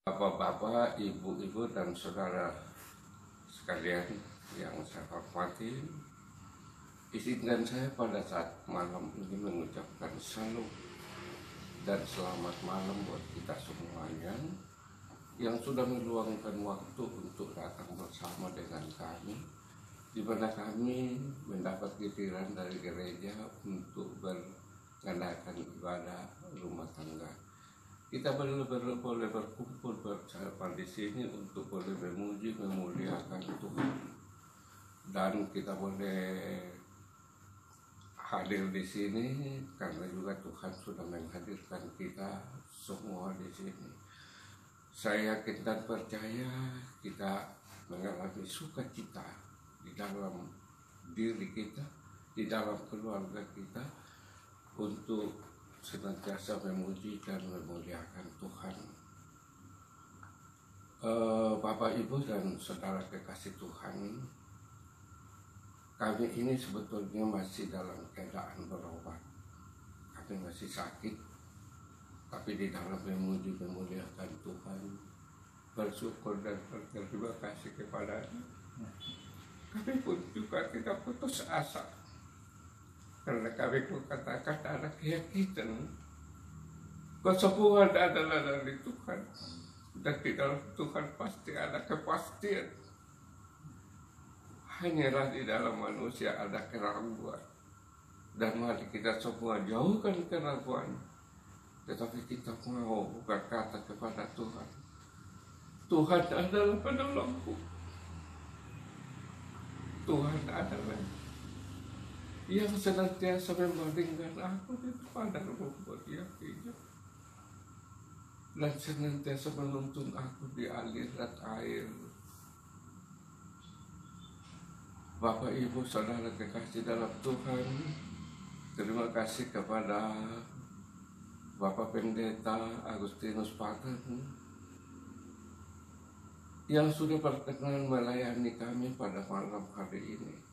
Bapak-bapak, ibu-ibu, dan saudara sekalian yang saya hormati, izinkan saya pada saat malam ini mengucapkan salam dan selamat malam buat kita semuanya yang sudah meluangkan waktu untuk datang bersama dengan kami, di mana kami mendapat giliran dari gereja untuk mengadakan ibadah rumah tangga. Kita boleh berkumpul bersama di sini untuk boleh memuji, memuliakan Tuhan, dan kita boleh hadir di sini karena juga Tuhan sudah menghadirkan kita semua di sini. Saya yakin dan percaya kita mengalami sukacita di dalam diri kita, di dalam keluarga kita, untuk senantiasa memuji dan memuliakan Tuhan. Bapak, Ibu, dan saudara kekasih Tuhan, kami ini sebetulnya masih dalam keadaan berobat. Kami masih sakit, tapi di dalam memuji memuliakan Tuhan, bersyukur dan berterima kasih kepada-Nya. Kami pun juga tidak putus asa, karena kami katakan ada keyakinan kesembuhan adalah dari Tuhan, dan di dalam Tuhan pasti ada kepastian. Hanyalah di dalam manusia ada keraguan, dan mari kita semua jauhkan keraguan, tetapi kita mau berkata kepada Tuhan, Tuhan adalah penolongku, Tuhan adalah yang senantiasa membandingkan aku kepada rumput yang hijau, dan senantiasa menuntun aku di aliran air. Bapak, Ibu, saudara kekasih dalam Tuhan, terima kasih kepada Bapak Pendeta Agustinus Paten yang sudah berkenan melayani kami pada malam hari ini.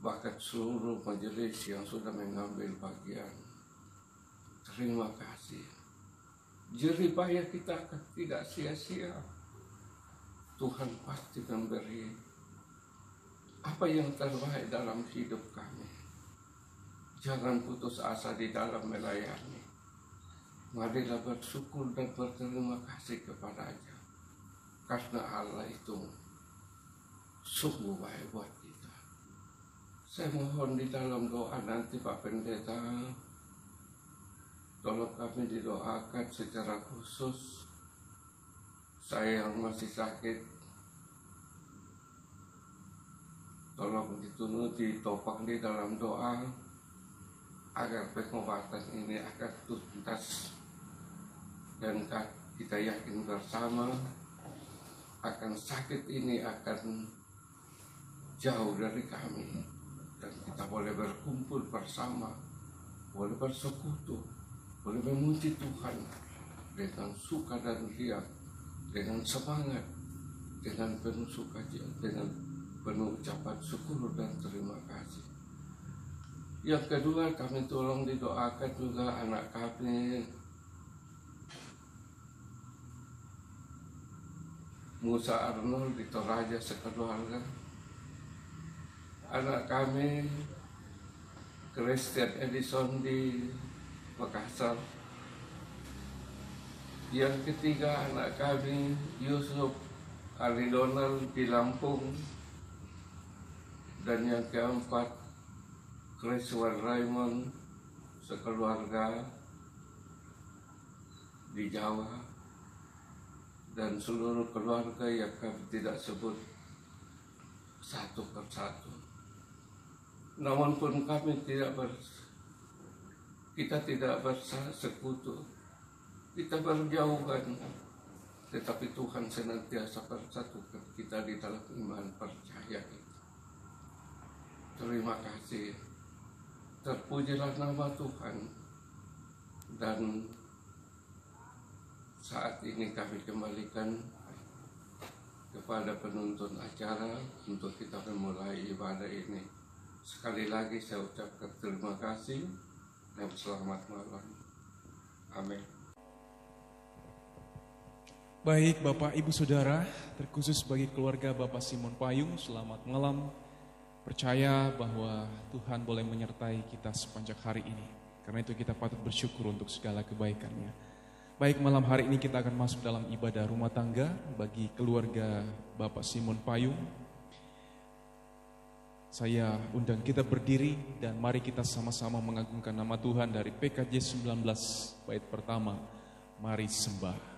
Bahkan seluruh majelis yang sudah mengambil bagian, terima kasih. Jerih payah kita akan tidak sia-sia. Tuhan pasti memberi apa yang terbaik dalam hidup kami. Jangan putus asa di dalam melayani. Marilah bersyukur dan berterima kasih kepada-Nya, karena Allah itu sungguh baik buat kita. Saya mohon di dalam doa nanti Pak Pendeta, tolong kami didoakan secara khusus. Saya yang masih sakit, tolong ditopang di dalam doa agar pengobatan ini akan tuntas, dan kita yakin bersama akan sakit ini akan jauh dari kami, dan kita boleh berkumpul bersama, boleh bersekutu, boleh memuji Tuhan dengan suka dan riang, dengan semangat, dengan penuh sukacita, dengan penuh ucapan syukur dan terima kasih. Yang kedua, kami tolong didoakan juga anak kami, Musa Arnold di Toraja sekeluarga, anak kami Christian Edison di Makassar, yang ketiga anak kami Yusuf Ali Donald di Lampung, dan yang keempat Chriswan Raymond sekeluarga di Jawa, dan seluruh keluarga yang kami tidak sebut satu persatu. Namun pun kami kita tidak bersekutu, kita berjauhan, tetapi Tuhan senantiasa bersatukan kita di dalam iman percaya kita. Terima kasih, terpujilah nama Tuhan. Dan saat ini kami kembalikan kepada penuntun acara untuk kita memulai ibadah ini. Sekali lagi saya ucapkan terima kasih dan selamat malam. Amin. Baik Bapak Ibu Saudara, terkhusus bagi keluarga Bapak Simon Payung, selamat malam. Percaya bahwa Tuhan boleh menyertai kita sepanjang hari ini. Karena itu kita patut bersyukur untuk segala kebaikannya. Baik, malam hari ini kita akan masuk dalam ibadah rumah tangga bagi keluarga Bapak Simon Payung. Saya undang kita berdiri dan mari kita sama-sama mengagungkan nama Tuhan dari PKJ 19 bait pertama. Mari sembah.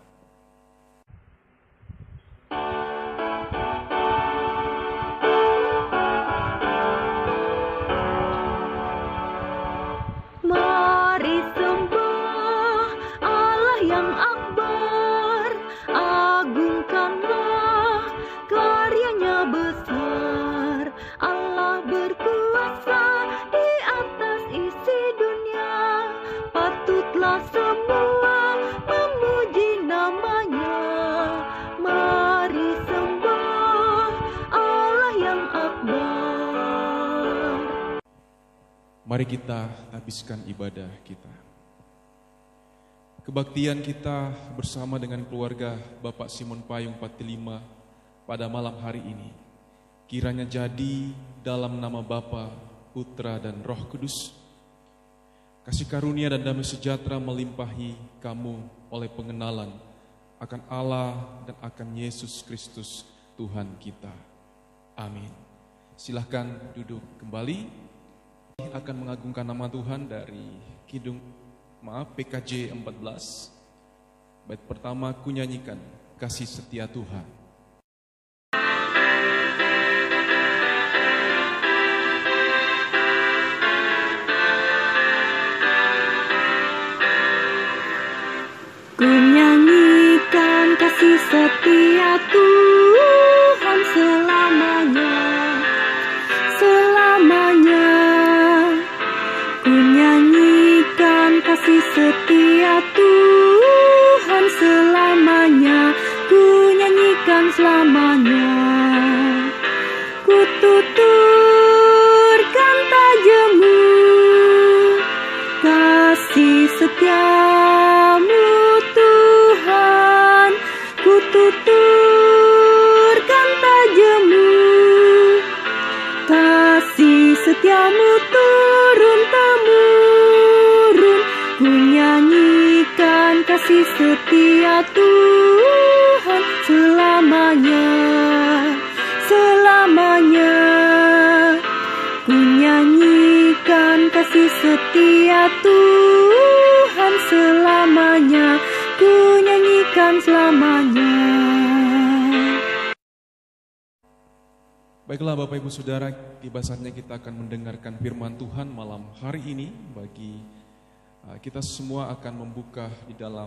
Mari kita habiskan ibadah kita. Kebaktian kita bersama dengan keluarga Bapak Simon Payung 45 pada malam hari ini. Kiranya jadi dalam nama Bapa, Putra dan Roh Kudus. Kasih karunia dan damai sejahtera melimpahi kamu oleh pengenalan akan Allah dan akan Yesus Kristus Tuhan kita. Amin. Silahkan duduk kembali. Akan mengagungkan nama Tuhan dari PKJ 14. Bait pertama ku nyanyikan kasih setia Tuhan. Ku nyanyikan kasih setia Tuhan selamanya, selamanya. Ku nyanyikan kasih setia Tuhan selamanya, ku nyanyikan selamanya. Ku tuturkan tajammu, kasih setiamu Tuhan. Ku tuturkan tajammu, kasih setiamu turun-temurun. Ku nyanyikan kasih setia Tuhan selamanya, selamanya. Ku nyanyikan kasih setia Tuhan selamanya, ku nyanyikan selamanya. Baiklah Bapak Ibu Saudara, tiba saatnya kita akan mendengarkan firman Tuhan malam hari ini. Bagi kita semua akan membuka di dalam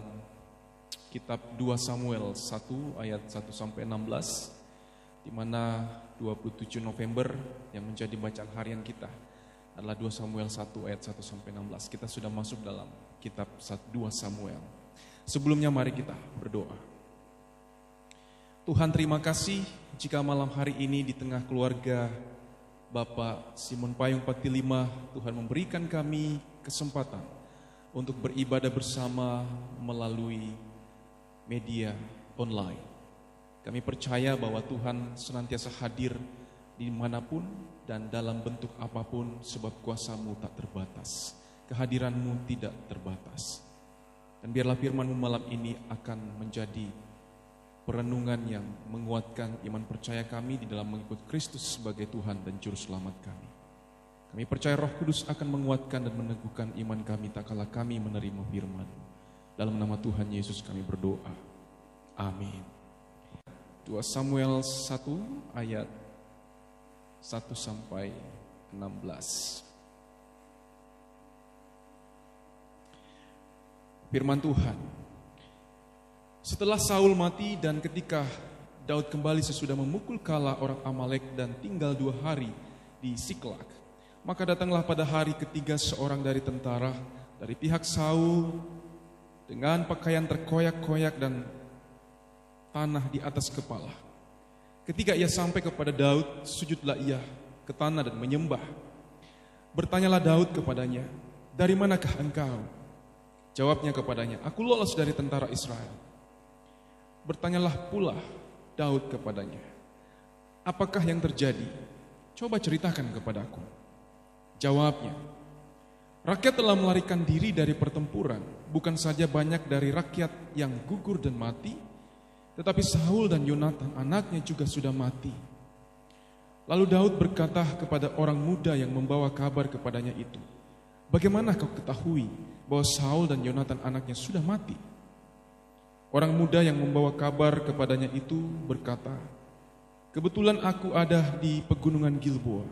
kitab 2 Samuel 1 ayat 1 sampai 16, di mana 27 November yang menjadi bacaan harian kita adalah 2 Samuel 1 ayat 1 sampai 16. Kita sudah masuk dalam kitab 2 Samuel. Sebelumnya mari kita berdoa. Tuhan, terima kasih jika malam hari ini di tengah keluarga Bapak Simon Payung 45, Tuhan memberikan kami kesempatan untuk beribadah bersama melalui media online. Kami percaya bahwa Tuhan senantiasa hadir dimanapun dan dalam bentuk apapun, sebab kuasa-Mu tak terbatas, kehadiran-Mu tidak terbatas. Dan biarlah firman-Mu malam ini akan menjadi perenungan yang menguatkan iman percaya kami di dalam mengikut Kristus sebagai Tuhan dan Juru Selamat kami. Kami percaya Roh Kudus akan menguatkan dan meneguhkan iman kami tak kala kami menerima firman. Dalam nama Tuhan Yesus kami berdoa. Amin. 2 Samuel 1 ayat 1 sampai 16. Firman Tuhan. Setelah Saul mati dan ketika Daud kembali sesudah memukul kala orang Amalek dan tinggal 2 hari di Siklak, maka datanglah pada hari ketiga seorang dari tentara dari pihak Saul dengan pakaian terkoyak-koyak dan tanah di atas kepala. Ketika ia sampai kepada Daud, sujudlah ia ke tanah dan menyembah. Bertanyalah Daud kepadanya, "Dari manakah engkau?" Jawabnya kepadanya, "Aku lolos dari tentara Israel." bertanyalah pula Daud kepadanya, apakah yang terjadi? Coba ceritakan kepadaku. Jawabnya, rakyat telah melarikan diri dari pertempuran, bukan saja banyak dari rakyat yang gugur dan mati, tetapi Saul dan Yonatan anaknya juga sudah mati. Lalu Daud berkata kepada orang muda yang membawa kabar kepadanya itu, bagaimana kau ketahui bahwa Saul dan Yonatan anaknya sudah mati? Orang muda yang membawa kabar kepadanya itu berkata, kebetulan aku ada di pegunungan Gilboa.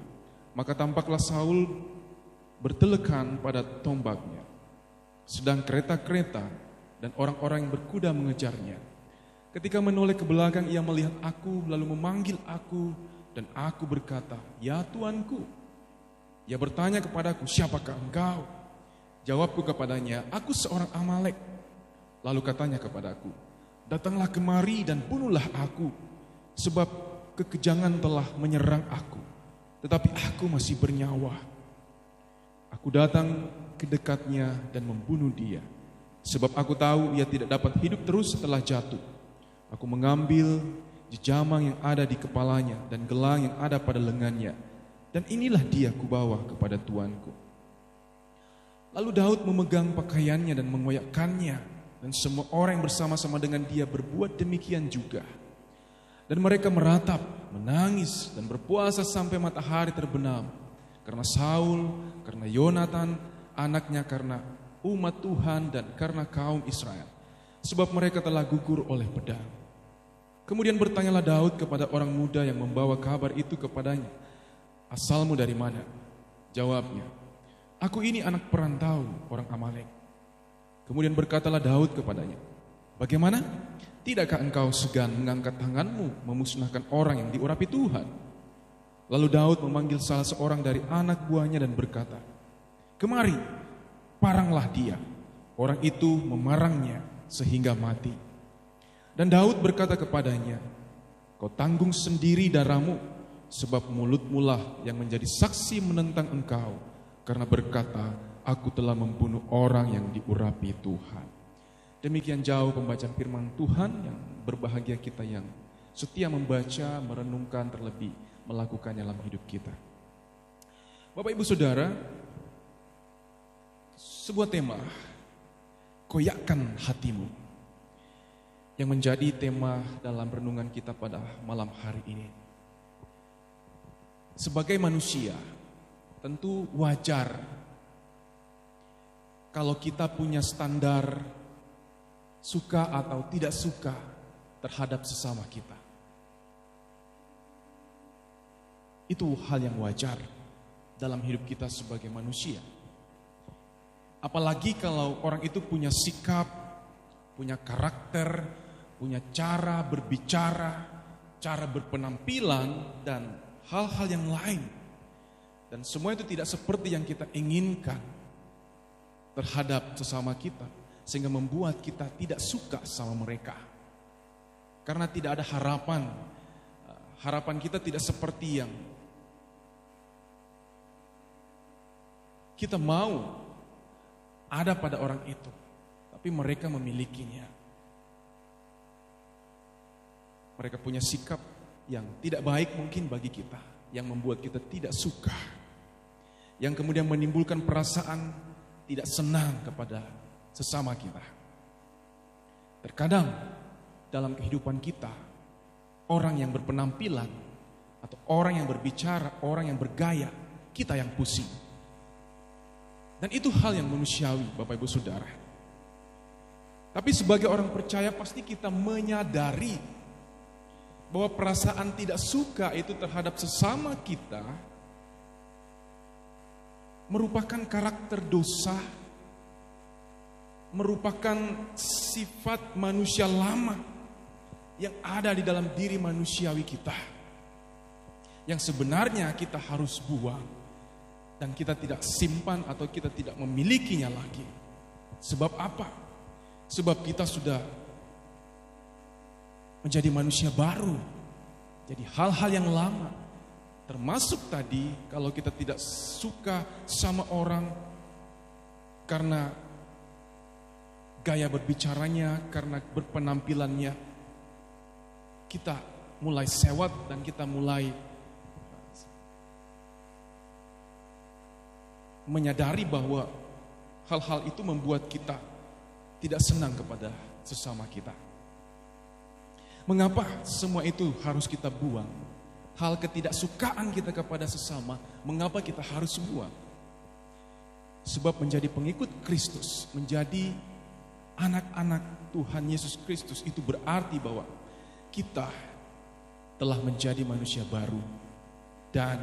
Maka tampaklah Saul bertelekan pada tombaknya, sedang kereta-kereta dan orang-orang yang berkuda mengejarnya. Ketika menoleh ke belakang, ia melihat aku, lalu memanggil aku, dan aku berkata, ya Tuanku. Ia bertanya kepadaku, siapakah engkau? Jawabku kepadanya, aku seorang Amalek. Lalu katanya kepadaku, datanglah kemari dan bunuhlah aku, sebab kekejangan telah menyerang aku, tetapi aku masih bernyawa. Aku datang ke dekatnya dan membunuh dia, sebab aku tahu ia tidak dapat hidup terus setelah jatuh. Aku mengambil jejamang yang ada di kepalanya dan gelang yang ada pada lengannya, dan inilah dia kubawa kepada tuanku. Lalu Daud memegang pakaiannya dan mengoyakkannya, dan semua orang yang bersama-sama dengan dia berbuat demikian juga. Dan mereka meratap, menangis, dan berpuasa sampai matahari terbenam. Karena Saul, karena Yonatan, anaknya, karena umat Tuhan, dan karena kaum Israel. Sebab mereka telah gugur oleh pedang. Kemudian bertanyalah Daud kepada orang muda yang membawa kabar itu kepadanya, asalmu dari mana? Jawabnya, aku ini anak perantau orang Amalek. Kemudian berkatalah Daud kepadanya, bagaimana? Tidakkah engkau segan mengangkat tanganmu memusnahkan orang yang diurapi Tuhan? Lalu Daud memanggil salah seorang dari anak buahnya dan berkata, kemari, paranglah dia. Orang itu memarangnya sehingga mati. Dan Daud berkata kepadanya, kau tanggung sendiri darahmu, sebab mulutmu lah yang menjadi saksi menentang engkau, karena berkata, aku telah membunuh orang yang diurapi Tuhan. Demikian jauh pembacaan firman Tuhan, yang berbahagia kita yang setia membaca, merenungkan, terlebih melakukan dalam hidup kita. Bapak Ibu Saudara, sebuah tema, koyakkan hatimu, yang menjadi tema dalam renungan kita pada malam hari ini. Sebagai manusia, tentu wajar kalau kita punya standar suka atau tidak suka terhadap sesama kita. Itu hal yang wajar dalam hidup kita sebagai manusia. Apalagi kalau orang itu punya sikap, punya karakter, punya cara berbicara, cara berpenampilan, dan hal-hal yang lain. Dan semua itu tidak seperti yang kita inginkan terhadap sesama kita, sehingga membuat kita tidak suka sama mereka. Karena tidak ada harapan. Harapan kita tidak seperti yang kita mau ada pada orang itu, tapi mereka memilikinya. Mereka punya sikap yang tidak baik mungkin bagi kita, yang membuat kita tidak suka, yang kemudian menimbulkan perasaan tidak senang kepada sesama kita. Terkadang dalam kehidupan kita, orang yang berpenampilan atau orang yang berbicara, orang yang bergaya, kita yang pusing. Dan itu hal yang manusiawi, Bapak Ibu Saudara. Tapi sebagai orang percaya pasti kita menyadari bahwa perasaan tidak suka itu terhadap sesama kita merupakan karakter dosa, merupakan sifat manusia lama yang ada di dalam diri manusiawi kita, yang sebenarnya kita harus buang dan kita tidak simpan atau kita tidak memilikinya lagi. Sebab apa? Sebab kita sudah menjadi manusia baru. Jadi hal-hal yang lama, termasuk tadi kalau kita tidak suka sama orang karena gaya berbicaranya, karena berpenampilannya kita mulai sewat dan kita mulai menyadari bahwa hal-hal itu membuat kita tidak senang kepada sesama kita. Mengapa semua itu harus kita buang? Hal ketidaksukaan kita kepada sesama, mengapa kita harus buang? Sebab menjadi pengikut Kristus, menjadi anak-anak Tuhan Yesus Kristus itu berarti bahwa kita telah menjadi manusia baru. Dan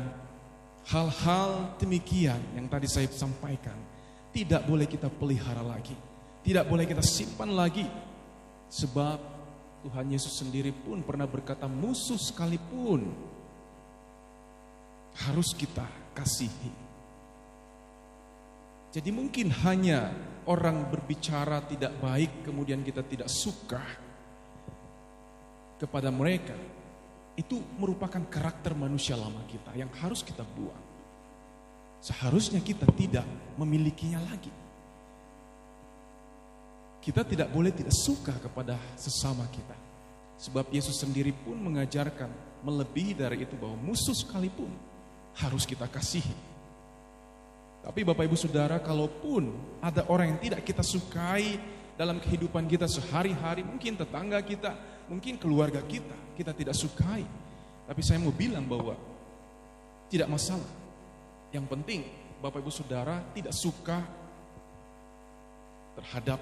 hal-hal demikian yang tadi saya sampaikan tidak boleh kita pelihara lagi, tidak boleh kita simpan lagi. Sebab Tuhan Yesus sendiri pun pernah berkata, musuh sekalipun harus kita kasihi. Jadi mungkin hanya orang berbicara tidak baik kemudian kita tidak suka kepada mereka, itu merupakan karakter manusia lama kita yang harus kita buang. Seharusnya kita tidak memilikinya lagi. Kita tidak boleh tidak suka kepada sesama kita. Sebab Yesus sendiri pun mengajarkan melebihi dari itu bahwa musuh sekalipun harus kita kasihi. Tapi Bapak Ibu Saudara, kalaupun ada orang yang tidak kita sukai dalam kehidupan kita sehari-hari, mungkin tetangga kita, mungkin keluarga kita tidak sukai. Tapi saya mau bilang bahwa tidak masalah. Yang penting Bapak Ibu Saudara tidak suka terhadap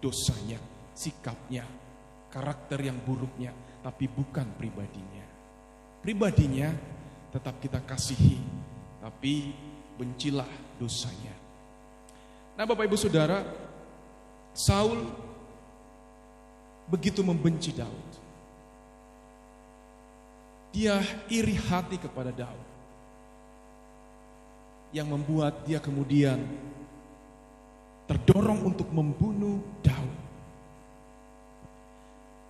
dosanya, sikapnya, karakter yang buruknya, tapi bukan pribadinya. Pribadinya tetap kita kasihi, tapi bencilah dosanya. Nah Bapak Ibu Saudara, Saul begitu membenci Daud. Dia iri hati kepada Daud, yang membuat dia kemudian terdorong untuk membunuh Daud.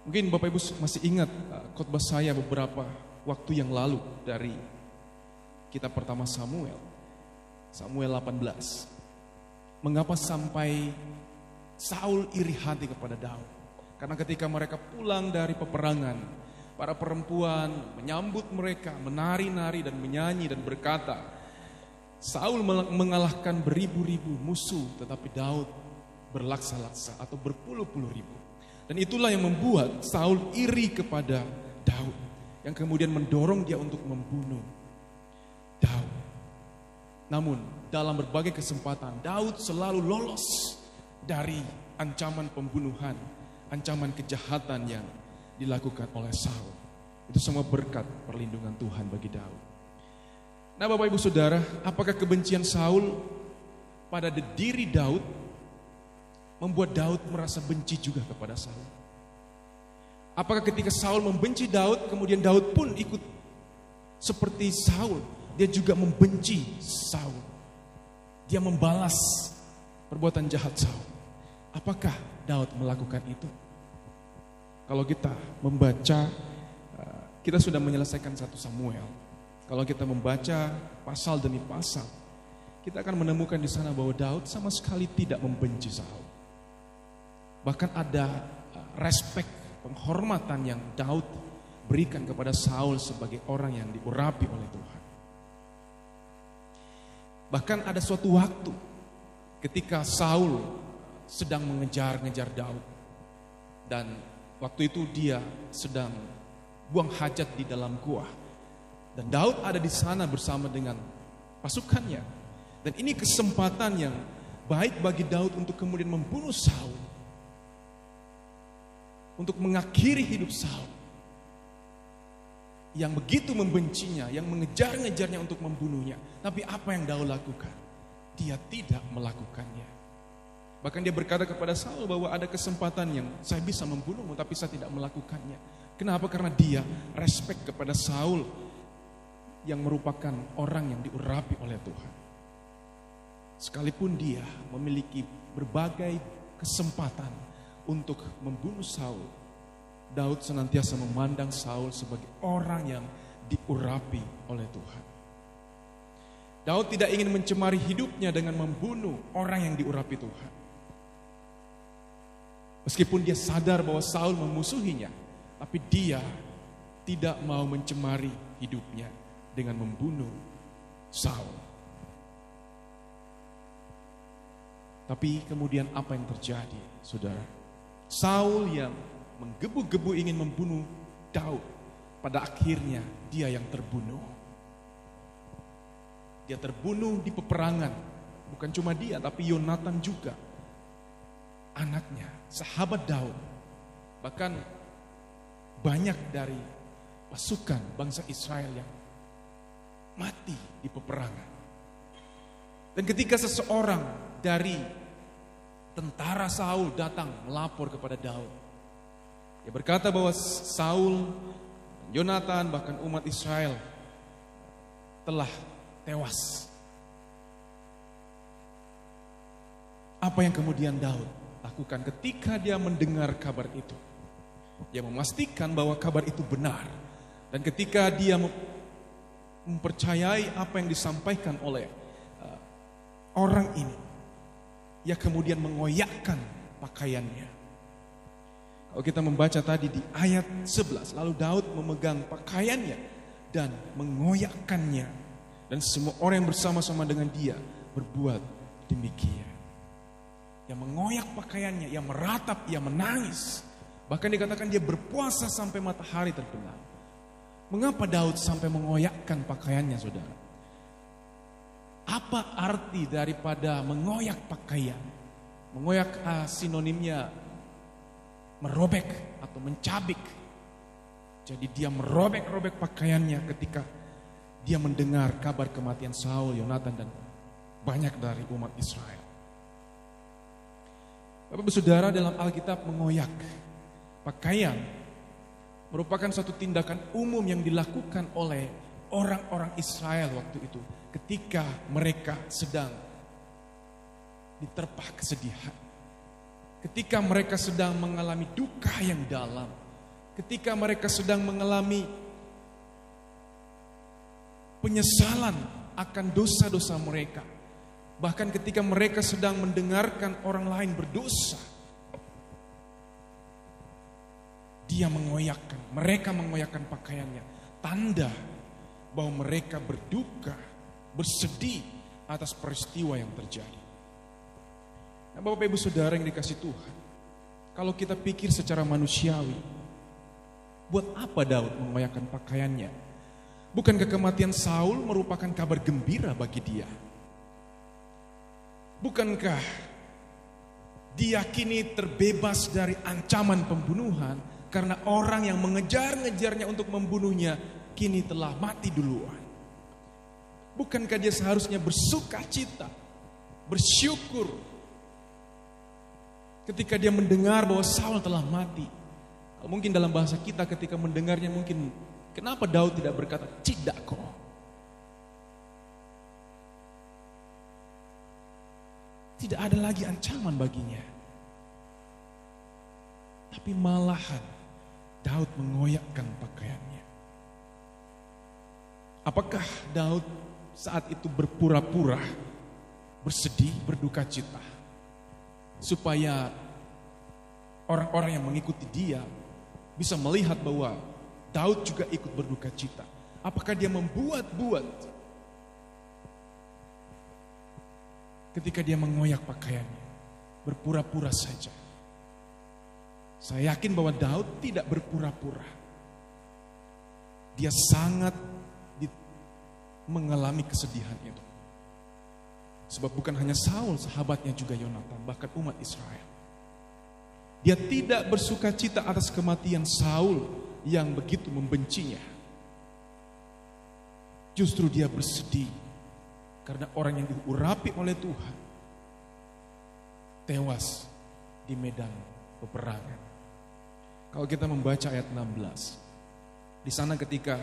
Mungkin Bapak Ibu masih ingat khotbah saya beberapa waktu yang lalu dari kitab pertama Samuel 18. Mengapa sampai Saul iri hati kepada Daud? Karena ketika mereka pulang dari peperangan, para perempuan menyambut mereka, menari-nari dan menyanyi dan berkata, Saul mengalahkan beribu-ribu musuh, tetapi Daud berlaksa-laksa atau berpuluh-puluh ribu. Dan itulah yang membuat Saul iri kepada Daud, yang kemudian mendorong dia untuk membunuh Daud. Namun dalam berbagai kesempatan Daud selalu lolos dari ancaman pembunuhan, ancaman kejahatan yang dilakukan oleh Saul. Itu semua berkat perlindungan Tuhan bagi Daud. Nah Bapak Ibu Saudara, apakah kebencian Saul pada diri Daud membuat Daud merasa benci juga kepada Saul? Apakah ketika Saul membenci Daud, kemudian Daud pun ikut seperti Saul, dia juga membenci Saul? Dia membalas perbuatan jahat Saul. Apakah Daud melakukan itu? Kalau kita membaca, kita sudah menyelesaikan 1 Samuel. Kalau kita membaca pasal demi pasal, kita akan menemukan di sana bahwa Daud sama sekali tidak membenci Saul. Bahkan ada respect, penghormatan yang Daud berikan kepada Saul sebagai orang yang diurapi oleh Tuhan. Bahkan ada suatu waktu ketika Saul sedang mengejar-ngejar Daud, dan waktu itu dia sedang buang hajat di dalam gua. Dan Daud ada di sana bersama dengan pasukannya. Dan ini kesempatan yang baik bagi Daud untuk kemudian membunuh Saul. Untuk mengakhiri hidup Saul, yang begitu membencinya, yang mengejar-ngejarnya untuk membunuhnya. Tapi apa yang Daud lakukan? Dia tidak melakukannya. Bahkan dia berkata kepada Saul bahwa ada kesempatan yang saya bisa membunuhmu, tapi saya tidak melakukannya. Kenapa? Karena dia respect kepada Saul, yang merupakan orang yang diurapi oleh Tuhan. Sekalipun dia memiliki berbagai kesempatan untuk membunuh Saul, Daud senantiasa memandang Saul sebagai orang yang diurapi oleh Tuhan. Daud tidak ingin mencemari hidupnya dengan membunuh orang yang diurapi Tuhan. Meskipun dia sadar bahwa Saul memusuhinya, tapi dia tidak mau mencemari hidupnya dengan membunuh Saul. Tapi kemudian apa yang terjadi, saudara? Saul yang menggebu-gebu ingin membunuh Daud, pada akhirnya dia yang terbunuh. Dia terbunuh di peperangan. Bukan cuma dia, tapi Yonatan juga. Anaknya, sahabat Daud. Bahkan banyak dari pasukan bangsa Israel yang mati di peperangan. Dan ketika seseorang dari tentara Saul datang melapor kepada Daud, dia berkata bahwa Saul, Yonatan, bahkan umat Israel telah tewas. Apa yang kemudian Daud lakukan ketika dia mendengar kabar itu? Dia memastikan bahwa kabar itu benar. Dan ketika dia mempercayai apa yang disampaikan oleh orang ini, ia kemudian mengoyakkan pakaiannya. Kalau kita membaca tadi di ayat 11, lalu Daud memegang pakaiannya dan mengoyakkannya. Dan semua orang yang bersama-sama dengan dia berbuat demikian. Ia mengoyak pakaiannya, ia meratap, ia menangis. Bahkan dikatakan dia berpuasa sampai matahari terbenam. Mengapa Daud sampai mengoyakkan pakaiannya, saudara? Apa arti daripada mengoyak pakaian? Mengoyak sinonimnya merobek atau mencabik. Jadi dia merobek-robek pakaiannya ketika dia mendengar kabar kematian Saul, Yonatan, dan banyak dari umat Israel. Bapak-Ibu saudara, dalam Alkitab mengoyak pakaian merupakan satu tindakan umum yang dilakukan oleh orang-orang Israel waktu itu ketika mereka sedang diterpa kesedihan, ketika mereka sedang mengalami duka yang dalam, ketika mereka sedang mengalami penyesalan akan dosa-dosa mereka, bahkan ketika mereka sedang mendengarkan orang lain berdosa. Mereka mengoyakkan pakaiannya, tanda bahwa mereka berduka, bersedih atas peristiwa yang terjadi. Nah, Bapak Ibu Saudara yang dikasih Tuhan, kalau kita pikir secara manusiawi, buat apa Daud mengoyakkan pakaiannya? Bukankah kematian Saul merupakan kabar gembira bagi dia? Bukankah dia kini terbebas dari ancaman pembunuhan? Karena orang yang mengejar-ngejarnya untuk membunuhnya kini telah mati duluan. Bukankah dia seharusnya bersuka cita, bersyukur ketika dia mendengar bahwa Saul telah mati? Mungkin dalam bahasa kita ketika mendengarnya mungkin, kenapa Daud tidak berkata tidak kok? Tidak ada lagi ancaman baginya. Tapi malahan Daud mengoyakkan pakaiannya. Apakah Daud saat itu berpura-pura bersedih, berduka cita, supaya orang-orang yang mengikuti dia bisa melihat bahwa Daud juga ikut berduka cita? Apakah dia membuat-buat ketika dia mengoyak pakaiannya, berpura-pura saja? Saya yakin bahwa Daud tidak berpura-pura. Dia sangat mengalami kesedihan itu. Sebab bukan hanya Saul, sahabatnya juga Yonatan, bahkan umat Israel. Dia tidak bersuka cita atas kematian Saul yang begitu membencinya. Justru dia bersedih karena orang yang diurapi oleh Tuhan tewas di medan peperangan. Kalau kita membaca ayat 16, di sana ketika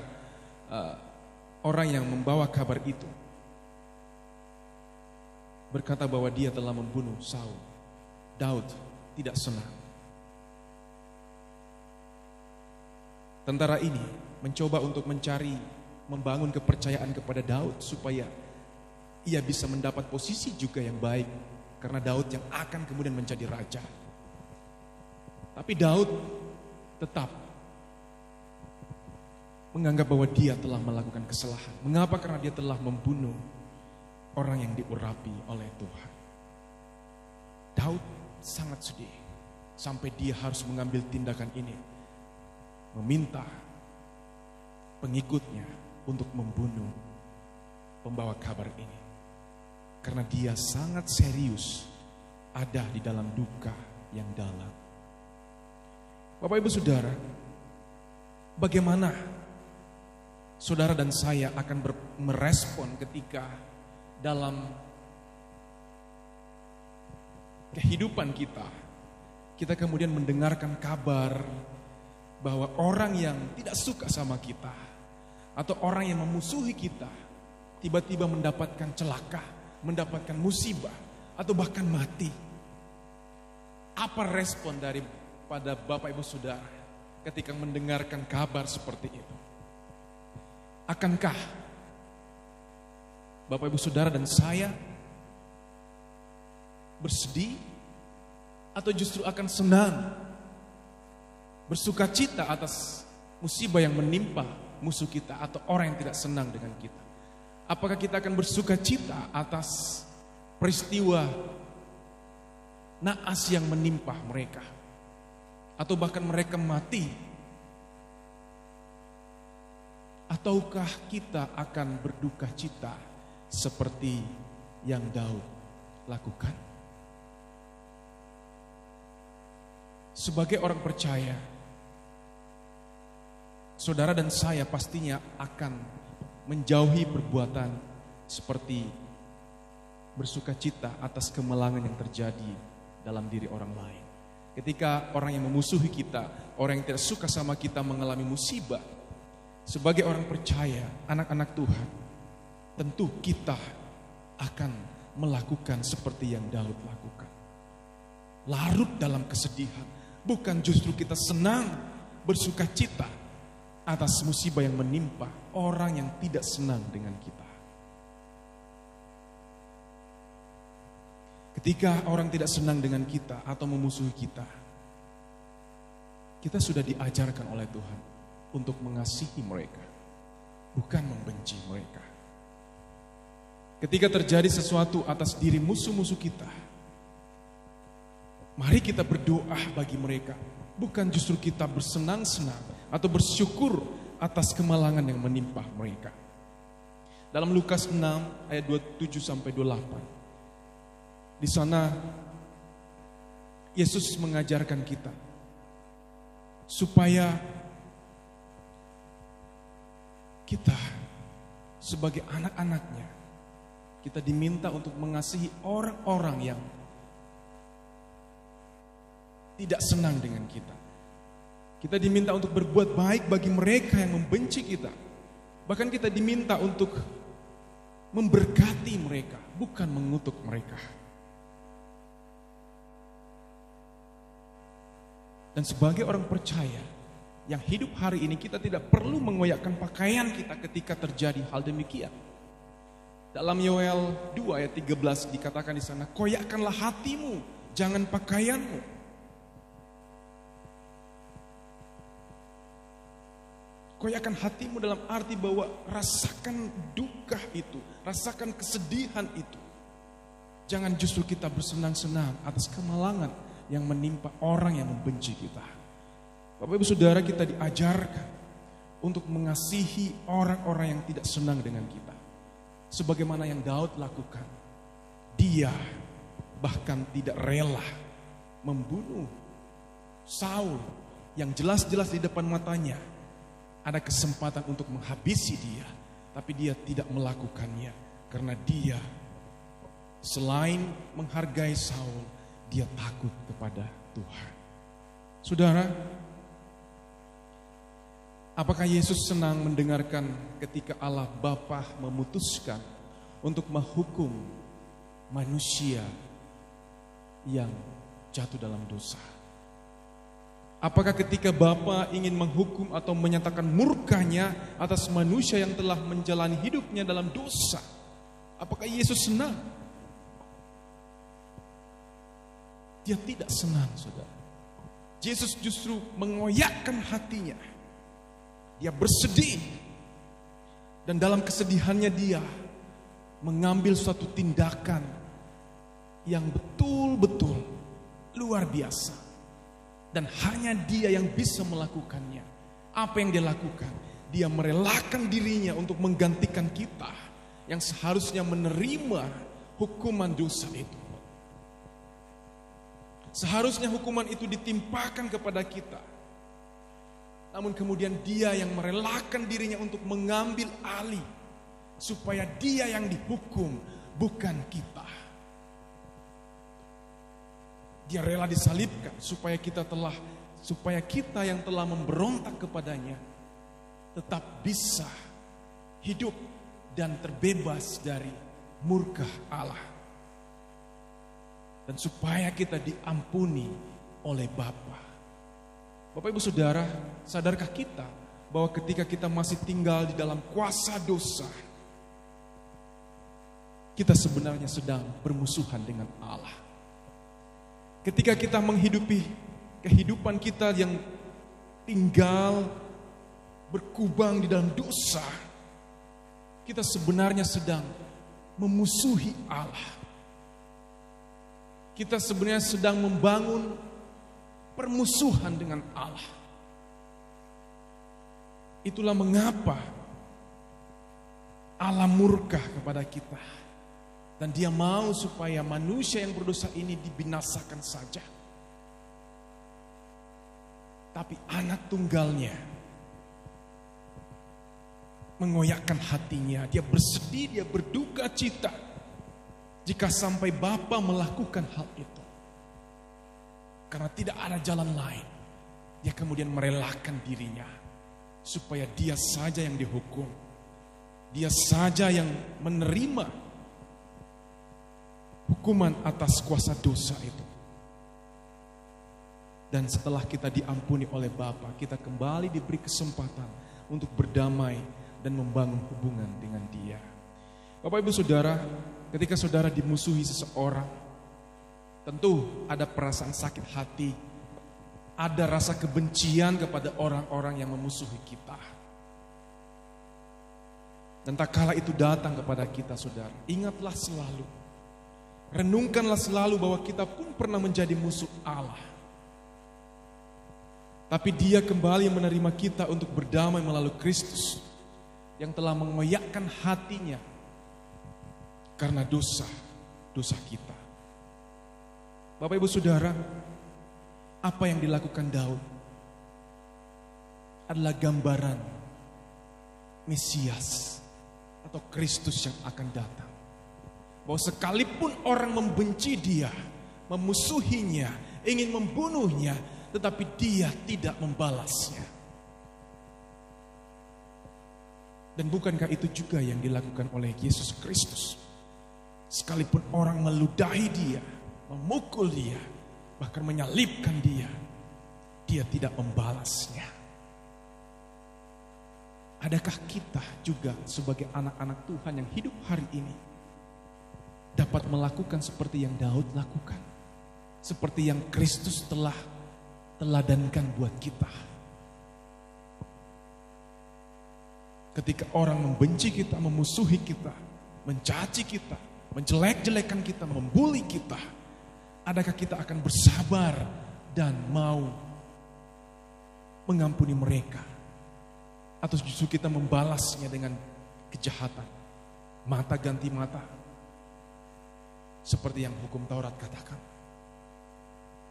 orang yang membawa kabar itu berkata bahwa dia telah membunuh Saul, Daud tidak senang. Tentara ini mencoba untuk membangun kepercayaan kepada Daud supaya ia bisa mendapat posisi juga yang baik, karena Daud yang akan kemudian menjadi raja. Tapi Daud tetap menganggap bahwa dia telah melakukan kesalahan. Mengapa? Karena dia telah membunuh orang yang diurapi oleh Tuhan. Daud sangat sedih sampai dia harus mengambil tindakan ini, meminta pengikutnya untuk membunuh pembawa kabar ini, karena dia sangat serius ada di dalam duka yang dalam. Bapak Ibu Saudara, bagaimana saudara dan saya akan merespon ketika dalam kehidupan kita kemudian mendengarkan kabar bahwa orang yang tidak suka sama kita atau orang yang memusuhi kita tiba-tiba mendapatkan celaka, mendapatkan musibah atau bahkan mati. Apa respon daripada Bapak Ibu Saudara ketika mendengarkan kabar seperti itu? Akankah Bapak Ibu Saudara dan saya bersedih atau justru akan senang, bersuka cita atas musibah yang menimpa musuh kita atau orang yang tidak senang dengan kita? Apakah kita akan bersuka cita atas peristiwa naas yang menimpa mereka atau bahkan mereka mati? Ataukah kita akan berduka cita seperti yang Daud lakukan? Sebagai orang percaya, saudara dan saya pastinya akan menjauhi perbuatan seperti bersuka cita atas kemelangan yang terjadi dalam diri orang lain. Ketika orang yang memusuhi kita, orang yang tidak suka sama kita mengalami musibah, sebagai orang percaya, anak-anak Tuhan, tentu kita akan melakukan seperti yang Daud lakukan. Larut dalam kesedihan. Bukan justru kita senang bersuka cita atas musibah yang menimpa orang yang tidak senang dengan kita. Ketika orang tidak senang dengan kita atau memusuhi kita, kita sudah diajarkan oleh Tuhan untuk mengasihi mereka, bukan membenci mereka. Ketika terjadi sesuatu atas diri musuh-musuh kita, mari kita berdoa bagi mereka, bukan justru kita bersenang-senang atau bersyukur atas kemalangan yang menimpa mereka. Dalam Lukas 6 ayat 27-28, di sana Yesus mengajarkan kita supaya kita sebagai anak-anaknya, kita diminta untuk mengasihi orang-orang yang tidak senang dengan kita. Kita diminta untuk berbuat baik bagi mereka yang membenci kita. Bahkan kita diminta untuk memberkati mereka, bukan mengutuk mereka. Dan sebagai orang percaya yang hidup hari ini, kita tidak perlu mengoyakkan pakaian kita ketika terjadi hal demikian. Dalam Yoel 2 ayat 13 dikatakan di sana, koyakkanlah hatimu, jangan pakaianmu. Koyakkan hatimu dalam arti bahwa rasakan duka itu, rasakan kesedihan itu. Jangan justru kita bersenang-senang atas kemalangan yang menimpa orang yang membenci kita. Bapak Ibu Saudara, kita diajarkan untuk mengasihi orang-orang yang tidak senang dengan kita. Sebagaimana yang Daud lakukan. Dia bahkan tidak rela membunuh Saul yang jelas-jelas di depan matanya ada kesempatan untuk menghabisi dia, tapi dia tidak melakukannya karena dia selain menghargai Saul, dia takut kepada Tuhan. Saudara, apakah Yesus senang mendengarkan ketika Allah Bapa memutuskan untuk menghukum manusia yang jatuh dalam dosa? Apakah ketika Bapa ingin menghukum atau menyatakan murkanya atas manusia yang telah menjalani hidupnya dalam dosa, apakah Yesus senang? Dia tidak senang, saudara. Yesus justru mengoyakkan hatinya. dia bersedih. Dan dalam kesedihannya dia mengambil suatu tindakan yang betul-betul luar biasa. Dan hanya dia yang bisa melakukannya. Apa yang dia lakukan? Dia merelakan dirinya untuk menggantikan kita yang seharusnya menerima hukuman dosa itu. Seharusnya hukuman itu ditimpakan kepada kita. Namun kemudian dia yang merelakan dirinya untuk mengambil alih. Supaya dia yang dihukum, bukan kita. Dia rela disalibkan supaya kita yang telah memberontak kepadanya tetap bisa hidup dan terbebas dari murka Allah. Dan supaya kita diampuni oleh Bapa. Bapak Ibu Saudara, sadarkah kita bahwa ketika kita masih tinggal di dalam kuasa dosa, kita sebenarnya sedang bermusuhan dengan Allah. Ketika kita menghidupi kehidupan kita yang tinggal berkubang di dalam dosa, kita sebenarnya sedang memusuhi Allah. Kita sebenarnya sedang membangun permusuhan dengan Allah. Itulah mengapa Allah murka kepada kita. Dan dia mau supaya manusia yang berdosa ini dibinasakan saja. Tapi anak tunggalnya mengoyakkan hatinya. Dia bersedih, dia berduka cita jika sampai Bapa melakukan hal itu. Karena tidak ada jalan lain. Dia kemudian merelakan dirinya supaya dia saja yang dihukum. Dia saja yang menerima hukuman atas kuasa dosa itu. Dan setelah kita diampuni oleh Bapa, kita kembali diberi kesempatan untuk berdamai dan membangun hubungan dengan Dia. Bapak Ibu Saudara, ketika saudara dimusuhi seseorang, tentu ada perasaan sakit hati, ada rasa kebencian kepada orang-orang yang memusuhi kita. Dan tak kala itu datang kepada kita, saudara, ingatlah selalu, renungkanlah selalu bahwa kita pun pernah menjadi musuh Allah. Tapi Dia kembali menerima kita untuk berdamai melalui Kristus yang telah mengoyakkan hatinya karena dosa kita. Bapak Ibu Saudara, apa yang dilakukan Daud adalah gambaran Mesias atau Kristus yang akan datang. Bahwa sekalipun orang membenci dia, memusuhinya, ingin membunuhnya, tetapi dia tidak membalasnya. Dan bukankah itu juga yang dilakukan oleh Yesus Kristus? Sekalipun orang meludahi dia, memukul dia, bahkan menyalibkan dia, dia tidak membalasnya. Adakah kita juga sebagai anak-anak Tuhan yang hidup hari ini dapat melakukan seperti yang Daud lakukan? Seperti yang Kristus telah teladankan buat kita. Ketika orang membenci kita, memusuhi kita, mencaci kita, menjelek-jelekan kita, membuli kita, adakah kita akan bersabar dan mau mengampuni mereka? Atau justru kita membalasnya dengan kejahatan, mata ganti mata, seperti yang hukum Taurat katakan?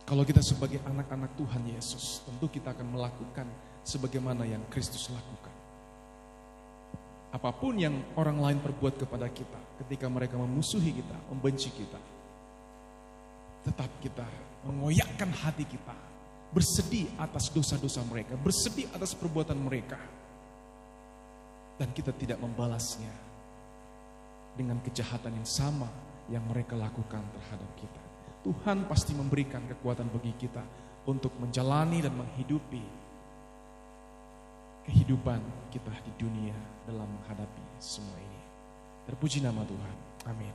Kalau kita sebagai anak-anak Tuhan Yesus, tentu kita akan melakukan sebagaimana yang Kristus lakukan. Apapun yang orang lain perbuat kepada kita, ketika mereka memusuhi kita, membenci kita, tetap kita mengoyakkan hati kita, bersedih atas dosa-dosa mereka, bersedih atas perbuatan mereka, dan kita tidak membalasnya dengan kejahatan yang sama yang mereka lakukan terhadap kita. Tuhan pasti memberikan kekuatan bagi kita untuk menjalani dan menghidupi kehidupan kita di dunia dalam menghadapi semua ini. Terpuji nama Tuhan. Amin.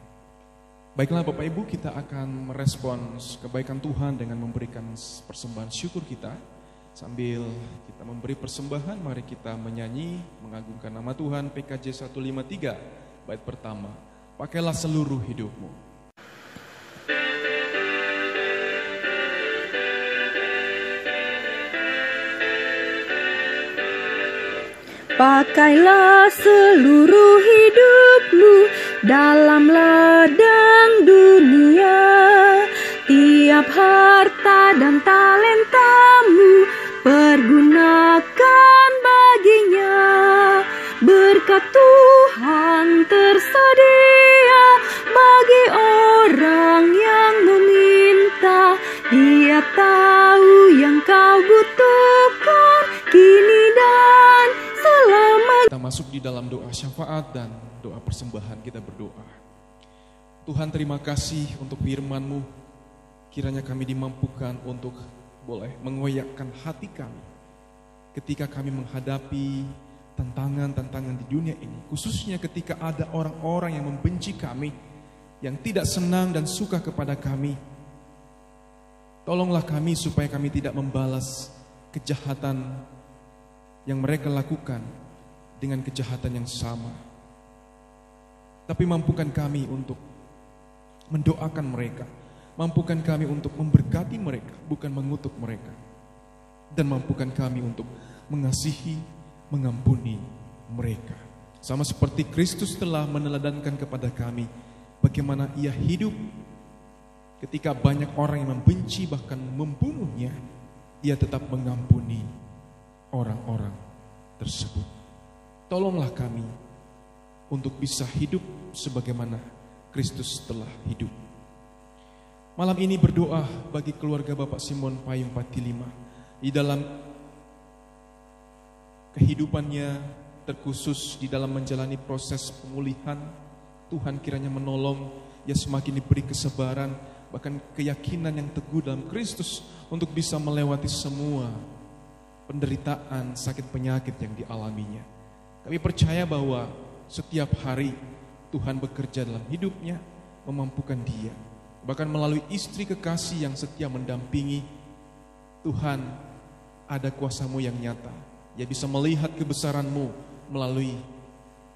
Baiklah Bapak Ibu, kita akan merespons kebaikan Tuhan dengan memberikan persembahan syukur kita. Sambil kita memberi persembahan, mari kita menyanyi, mengagungkan nama Tuhan, PKJ 153, bait pertama, pakailah seluruh hidupmu. Pakailah seluruh hidupmu dalam ladang dunia. Tiap harta dan talentamu pergunakan baginya. Berkat Tuhan tersedia bagi orang yang meminta. Dia tahu yang kau butuhkan kini dan selama. Kita masuk di dalam doa syafaat dan doa persembahan. Kita berdoa. Tuhan, terima kasih untuk firman-Mu. Kiranya kami dimampukan untuk boleh mengoyakkan hati kami ketika kami menghadapi tantangan-tantangan di dunia ini. Khususnya ketika ada orang-orang yang membenci kami, yang tidak senang dan suka kepada kami. Tolonglah kami supaya kami tidak membalas kejahatan yang mereka lakukan dengan kejahatan yang sama. Tapi mampukan kami untuk mendoakan mereka. Mampukan kami untuk memberkati mereka, bukan mengutuk mereka. Dan mampukan kami untuk mengasihi, mengampuni mereka. Sama seperti Kristus telah meneladankan kepada kami bagaimana Ia hidup ketika banyak orang yang membenci bahkan membunuhnya, Ia tetap mengampuni orang-orang tersebut. Tolonglah kami untuk bisa hidup sebagaimana Kristus telah hidup. Malam ini berdoa bagi keluarga Bapak Simon Payung Patilima. Di dalam kehidupannya, terkhusus di dalam menjalani proses pemulihan, Tuhan kiranya menolong, ia semakin diberi kesabaran, bahkan keyakinan yang teguh dalam Kristus untuk bisa melewati semua penderitaan, sakit penyakit yang dialaminya. Kami percaya bahwa setiap hari Tuhan bekerja dalam hidupnya, memampukan dia. Bahkan melalui istri kekasih yang setia mendampingi, Tuhan ada kuasa-Mu yang nyata. Ia bisa melihat kebesaran-Mu melalui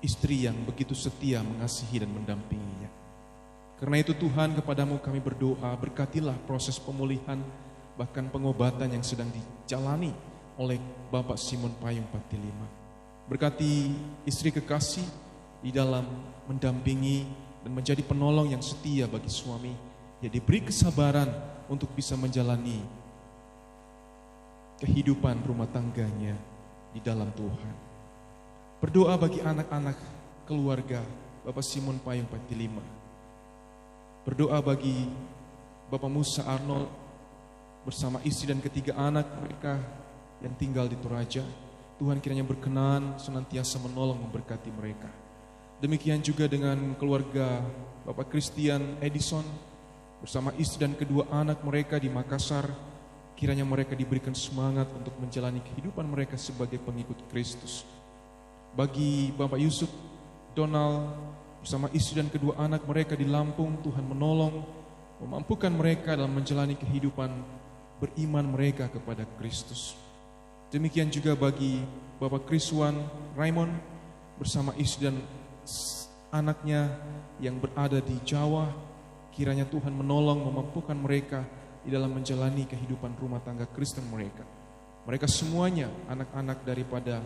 istri yang begitu setia mengasihi dan mendampinginya. Karena itu Tuhan, kepadamu kami berdoa, berkatilah proses pemulihan, bahkan pengobatan yang sedang dijalani oleh Bapak Simon Payung Patilima. Berkati istri kekasih di dalam mendampingi dan menjadi penolong yang setia bagi suami. Ya, diberi kesabaran untuk bisa menjalani kehidupan rumah tangganya di dalam Tuhan. Berdoa bagi anak-anak keluarga Bapak Simon Payung Patilima. Berdoa bagi Bapak Musa Arnold bersama istri dan ketiga anak mereka yang tinggal di Toraja. Tuhan kiranya berkenan senantiasa menolong memberkati mereka. Demikian juga dengan keluarga Bapak Christian Edison bersama istri dan kedua anak mereka di Makassar. Kiranya mereka diberikan semangat untuk menjalani kehidupan mereka sebagai pengikut Kristus. Bagi Bapak Yusuf Donald bersama istri dan kedua anak mereka di Lampung, Tuhan menolong, memampukan mereka dalam menjalani kehidupan beriman mereka kepada Kristus. Demikian juga bagi Bapak Kriswan Raymond bersama istri dan anaknya yang berada di Jawa. Kiranya Tuhan menolong, memampukan mereka di dalam menjalani kehidupan rumah tangga Kristen mereka. Mereka semuanya anak-anak daripada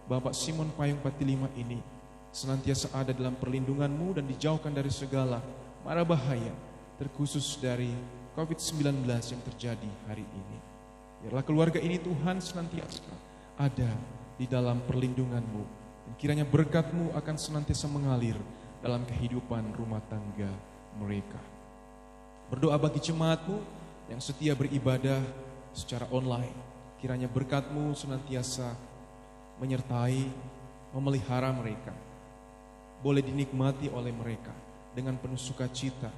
Bapak Simon Payung Patilima ini senantiasa ada dalam perlindungan-Mu dan dijauhkan dari segala mara bahaya, terkhusus dari COVID-19 yang terjadi hari ini. Biarlah keluarga ini Tuhan senantiasa ada di dalam perlindungan-Mu, dan kiranya berkat-Mu akan senantiasa mengalir dalam kehidupan rumah tangga mereka. Berdoa bagi jemaat-Mu yang setia beribadah secara online. Kiranya berkat-Mu senantiasa menyertai, memelihara mereka. Boleh dinikmati oleh mereka dengan penuh sukacita.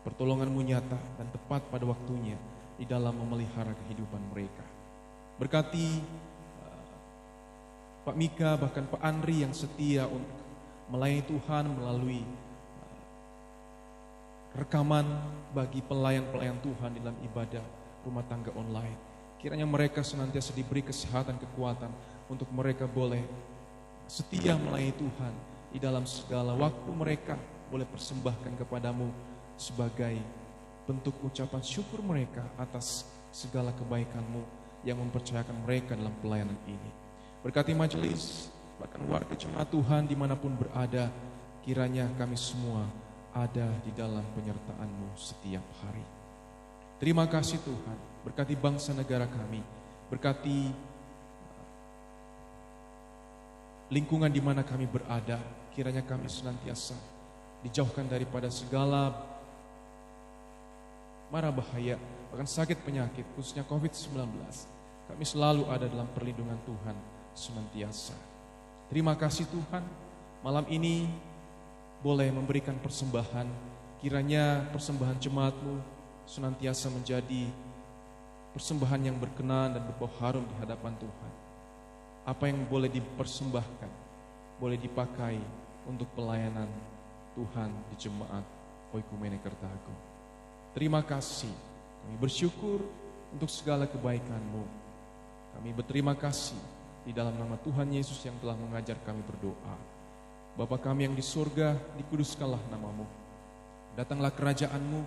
Pertolongan-Mu nyata dan tepat pada waktunya di dalam memelihara kehidupan mereka. Berkati Pak Mika, bahkan Pak Andri yang setia untuk melayani Tuhan melalui rekaman bagi pelayan-pelayan Tuhan dalam ibadah rumah tangga online. kiranya mereka senantiasa diberi kesehatan, kekuatan untuk mereka boleh setia melayani Tuhan di dalam segala waktu. Mereka boleh persembahkan kepadamu sebagai bentuk ucapan syukur mereka atas segala kebaikan-Mu yang mempercayakan mereka dalam pelayanan ini. Berkati majelis, bahkan warga jemaat Tuhan dimanapun berada, kiranya kami semua ada di dalam penyertaan-Mu setiap hari. Terima kasih Tuhan, berkati bangsa negara kami, berkati lingkungan di mana kami berada, kiranya kami senantiasa dijauhkan daripada segala mara bahaya, bahkan sakit penyakit, khususnya COVID-19. Kami selalu ada dalam perlindungan Tuhan senantiasa. Terima kasih Tuhan, malam ini boleh memberikan persembahan. Kiranya persembahan jemaat-Mu senantiasa menjadi persembahan yang berkenan dan berbau harum di hadapan Tuhan. Apa yang boleh dipersembahkan, boleh dipakai untuk pelayanan Tuhan di jemaat Oikumene Kertago. Terima kasih, kami bersyukur untuk segala kebaikan-Mu. Kami berterima kasih di dalam nama Tuhan Yesus yang telah mengajar kami berdoa. Bapa kami yang di surga, dikuduskanlah nama-Mu. Datanglah kerajaan-Mu,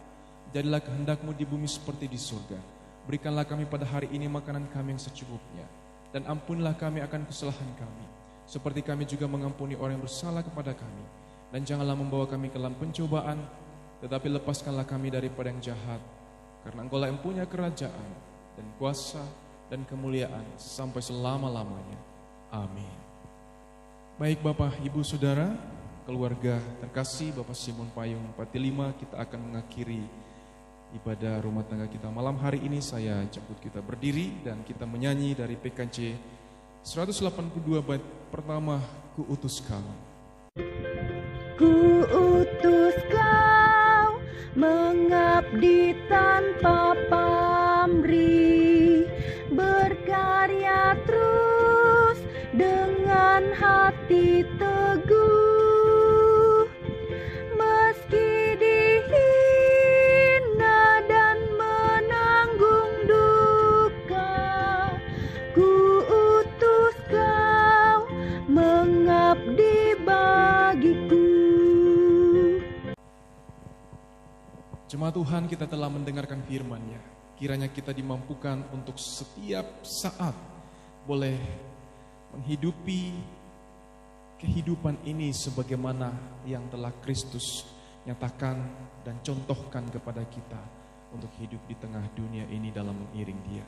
jadilah kehendak-Mu di bumi seperti di surga. Berikanlah kami pada hari ini makanan kami yang secukupnya. Dan ampunilah kami akan kesalahan kami, seperti kami juga mengampuni orang yang bersalah kepada kami. Dan janganlah membawa kami ke dalam pencobaan, tetapi lepaskanlah kami daripada yang jahat. Karena Engkau-lah yang punya kerajaan dan kuasa dan kemuliaan sampai selama-lamanya. Amin. Baik Bapak, Ibu, Saudara, keluarga terkasih Bapak Simon Payung 45, kita akan mengakhiri ibadah rumah tangga kita malam hari ini. Saya jemput kita berdiri dan kita menyanyi dari PKJ 182 bait pertama, Ku Utus Kau. Ku utus Kau mengabdi tanpa pamrih, berkarya terus dengan hati teguh, meski dihina dan menanggung duka. Ku utus Kau mengabdi bagiku. Jemaat Tuhan, kita telah mendengarkan firman-Nya. Kiranya kita dimampukan untuk setiap saat boleh menghidupi kehidupan ini sebagaimana yang telah Kristus nyatakan dan contohkan kepada kita untuk hidup di tengah dunia ini dalam mengiring Dia.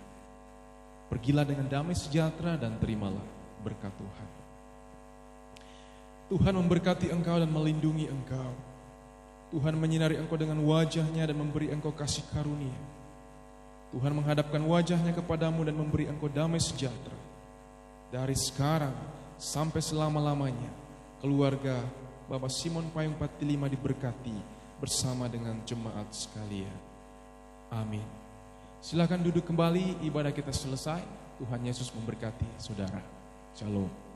Pergilah dengan damai sejahtera dan terimalah berkat Tuhan. Tuhan memberkati engkau dan melindungi engkau. Tuhan menyinari engkau dengan wajah-Nya dan memberi engkau kasih karunia. Tuhan menghadapkan wajah-Nya kepadamu dan memberi engkau damai sejahtera. Dari sekarang sampai selama-lamanya, keluarga Bapak Simon Payung 45 diberkati bersama dengan jemaat sekalian. Amin. Silakan duduk kembali, ibadah kita selesai. Tuhan Yesus memberkati saudara. Shalom.